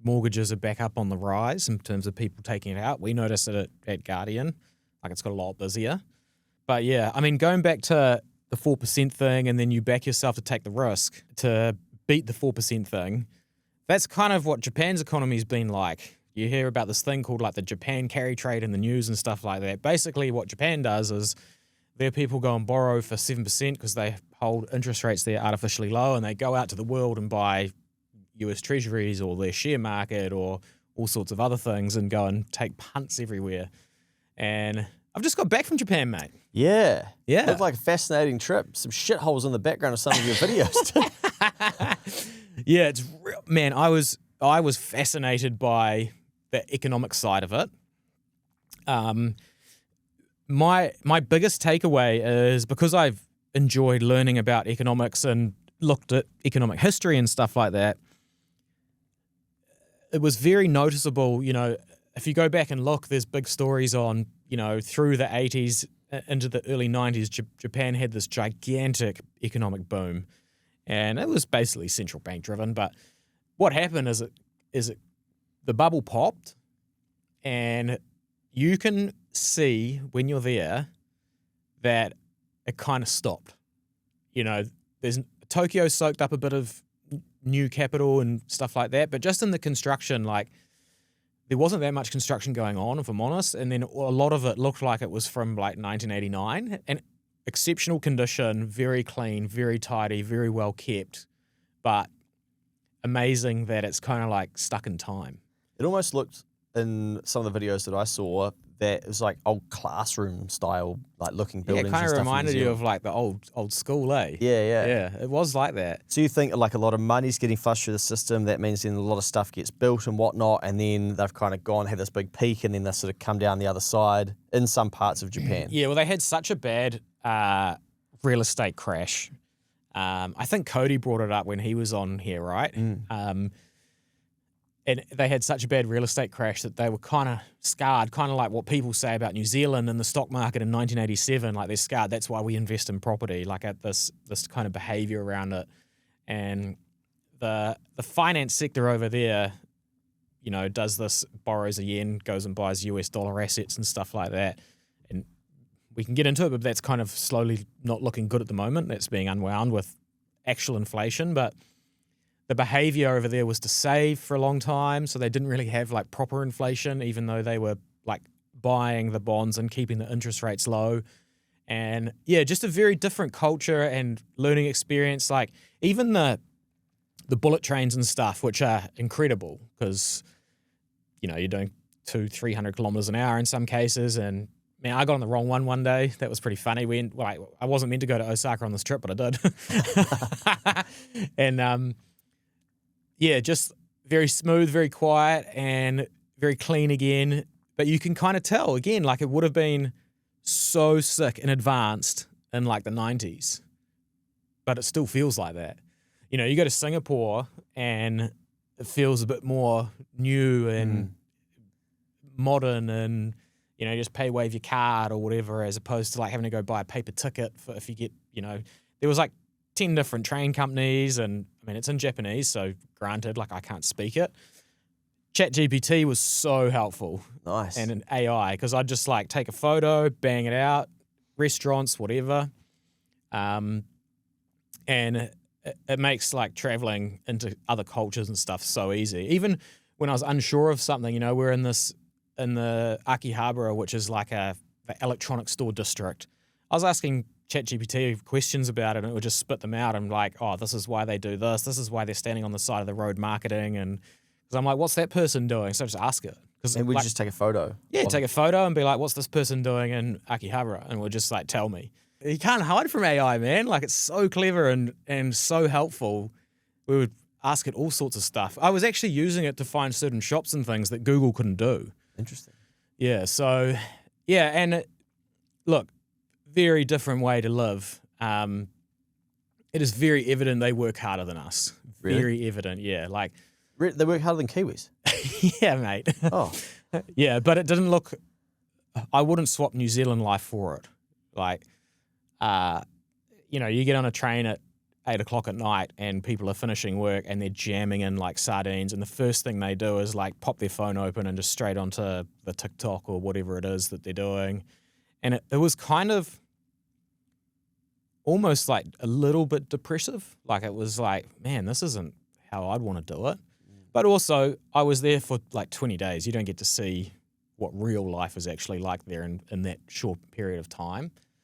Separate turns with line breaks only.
mortgages are back up on the rise in terms of people taking it out. We notice it at Guardian, like it's got a lot busier. But yeah, I mean, going back to the 4% thing, and then you back yourself to take the risk to beat the 4% thing, that's kind of what Japan's economy's been like. You hear about this thing called like the Japan carry trade in the news and stuff like that. Basically what Japan does is their people go and borrow for 7% because they hold interest rates there artificially low, and they go out to the world and buy US treasuries or their share market or all sorts of other things and go and take punts everywhere. And I've just got back from Japan, mate.
Yeah.
Yeah.
Looked like a fascinating trip. Some shitholes in the background of some of your videos too.
Yeah, it's real, man. I was fascinated by the economic side of it. My biggest takeaway is, because I've enjoyed learning about economics and looked at economic history and stuff like that, it was very noticeable. You know, if you go back and look, there's big stories on, you know, through the 80s into the early 90s, Japan had this gigantic economic boom. And it was basically central bank driven. But what happened is the bubble popped, and you can see when you're there that it kind of stopped. You know, Tokyo soaked up a bit of new capital and stuff like that, but just in the construction, like, there wasn't that much construction going on, if I'm honest. And then a lot of it looked like it was from like 1989, and exceptional condition, very clean, very tidy, very well kept, but amazing that it's kind of like stuck in time.
It almost looked, in some of the videos that I saw, that it was like old classroom style, like looking buildings.
Yeah, it kind of reminded you of like the old school, eh?
Yeah.
Yeah, it was like that.
So you think like a lot of money's getting flushed through the system, that means then a lot of stuff gets built and whatnot, and then they've kind of had this big peak, and then they sort of come down the other side in some parts of Japan.
Yeah, well, they had such a bad real estate crash. I think Cody brought it up when he was on here, right? And they had such a bad real estate crash that they were kind of scarred, kind of like what people say about New Zealand and the stock market in 1987. Like, they're scarred. That's why we invest in property, like at this kind of behavior around it. And the finance sector over there, you know, does this, borrows a yen, goes and buys US dollar assets and stuff like that. And we can get into it, but that's kind of slowly not looking good at the moment. That's being unwound with actual inflation, but the behavior over there was to save for a long time, so they didn't really have like proper inflation, even though they were like buying the bonds and keeping the interest rates low. And yeah, just a very different culture and learning experience. Like, even the bullet trains and stuff, which are incredible because, you know, you're doing 200-300 kilometers an hour in some cases. And man, I got on the wrong one day. That was pretty funny. I wasn't meant to go to Osaka on this trip, but I did. And yeah, just very smooth, very quiet, and very clean again. But you can kind of tell, again, like it would have been so sick and advanced in like the 90s, but it still feels like that. You know, you go to Singapore and it feels a bit more new and modern, and, you know, just pay wave your card or whatever, as opposed to like having to go buy a paper ticket for, if you get, you know, there was like 10 different train companies, and I mean, it's in Japanese, so granted, like I can't speak it. ChatGPT was so helpful.
Nice.
And an AI, because I'd just like take a photo, bang it out, restaurants, whatever. And it makes like traveling into other cultures and stuff so easy. Even when I was unsure of something, you know, we're in the Akihabara, which is like the electronic store district. I was asking ChatGPT questions about it, and it would just spit them out. I'm like, oh, this is why they do this. This is why they're standing on the side of the road marketing. And because I'm like, what's that person doing? So I just ask it.
And we
like,
just take a photo.
Yeah, take a photo and be like, what's this person doing in Akihabara? And it would just like tell me. You can't hide from AI, man. Like, it's so clever and so helpful. We would ask it all sorts of stuff. I was actually using it to find certain shops and things that Google couldn't do.
Interesting.
Yeah, so, yeah, and look, very different way to live. It is very evident they work harder than us.
Really?
Very evident, yeah. Like,
they work harder than Kiwis?
yeah, mate.
Oh.
Yeah, but it didn't look... I wouldn't swap New Zealand life for it. Like, you know, you get on a train at 8 o'clock at night and people are finishing work and they're jamming in like sardines, and the first thing they do is like pop their phone open and just straight onto the TikTok or whatever it is that they're doing. And it was kind of almost like a little bit depressive. Like it was like, man, this isn't how I'd want to do it. But also I was there for like 20 days. You don't get to see what real life is actually like there in that short period of time.